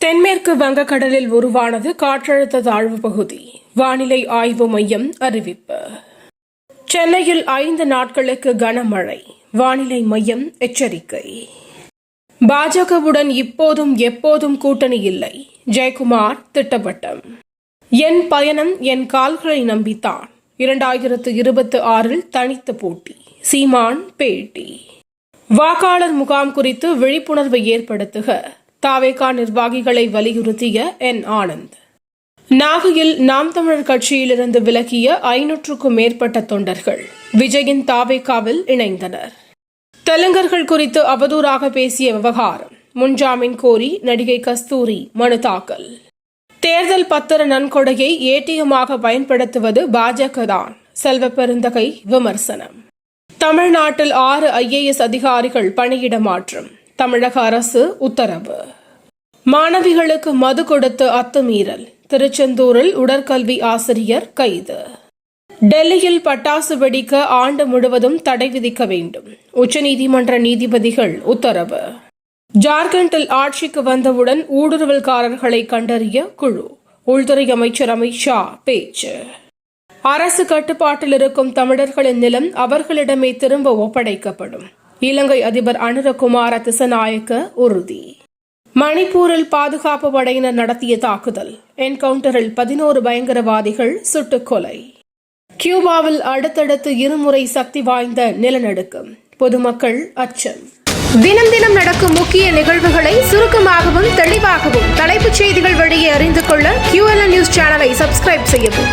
தென்மேற்கு வங்கக்கடலில் உருவானது காற்றழுத்த தாழ்வு பகுதி. வானிலை ஆய்வு மையம் அறிவிப்பு. சென்னையில் 5 நாட்களுக்கு கனமழை. வானிலை மையம் எச்சரிக்கை. பாஜகவுடன் இப்போதும் எப்போதும் கூட்டணி இல்லை. ஜெயக்குமார் திட்டவட்டம். என் பயணம் என் கால்களை நம்பித்தான். 2026 தனித்த போட்டி. சீமான் பேட்டி. வாக்காளர் முகாம் குறித்து விழிப்புணர்வை ஏற்படுத்துக தாவேகா நிர்வாகிகளை வலியுறுத்திய என். ஆனந்த். நாகையில் நாம் தமிழர் கட்சியிலிருந்து விலகிய 500க்கும் மேற்பட்ட தொண்டர்கள் விஜயின் தாவேகாவில் இணைந்தனர். தெலுங்கர்கள் குறித்து அவதூறாக பேசிய விவகாரம். முன்ஜாமீன் கோரி நடிகை கஸ்தூரி மனு தாக்கல். தேர்தல் பத்திர நன்கொடையை ஏடிஎம்மாக பயன்படுத்துவது பாஜக தான். செல்வ பெருந்தகை விமர்சனம். தமிழ்நாட்டில் 6 IAS அதிகாரிகள் பணியிட மாற்றம். தமிழக அரசு உத்தரவு. மாணவிகளுக்கு மது கொடுத்து அத்துமீறல். திருச்செந்தூரில் உடற்கல்வி ஆசிரியர் கைது. டெல்லியில் பட்டாசு வெடிக்க ஆண்டு முழுவதும் தடை விதிக்க வேண்டும். உச்சநீதிமன்ற நீதிபதிகள் உத்தரவு. ஜார்க்கண்டில் ஆட்சிக்கு வந்தவுடன் ஊடுருவல்காரர்களை கண்டறிய குழு. உள்துறை அமைச்சர் அமித் ஷா பேச்சு. அரசு கட்டுப்பாட்டில் இருக்கும் தமிழர்களின் நிலம் அவர்களிடமே திரும்ப ஒப்படைக்கப்படும். இலங்கை அதிபர் அனுரகுமார திசநாயக்க உறுதி. மணிப்பூரில் பாதுகாப்பு படையினர் நடத்திய தாக்குதல். என்கவுண்டரில் 11 பயங்கரவாதிகள் சுட்டுக் கொலை. கியூபாவில் அடுத்தடுத்து இருமுறை சக்தி வாய்ந்த நிலநடுக்கம். பொதுமக்கள் அச்சம். தினம் தினம் நடக்கும் முக்கிய நிகழ்வுகளை சுருக்கமாகவும் தெளிவாகவும் தலைப்புச் செய்திகள் வழியே அறிந்து கொள்ள QLN நியூஸ் சேனலை சப்ஸ்கிரைப் செய்யவும்.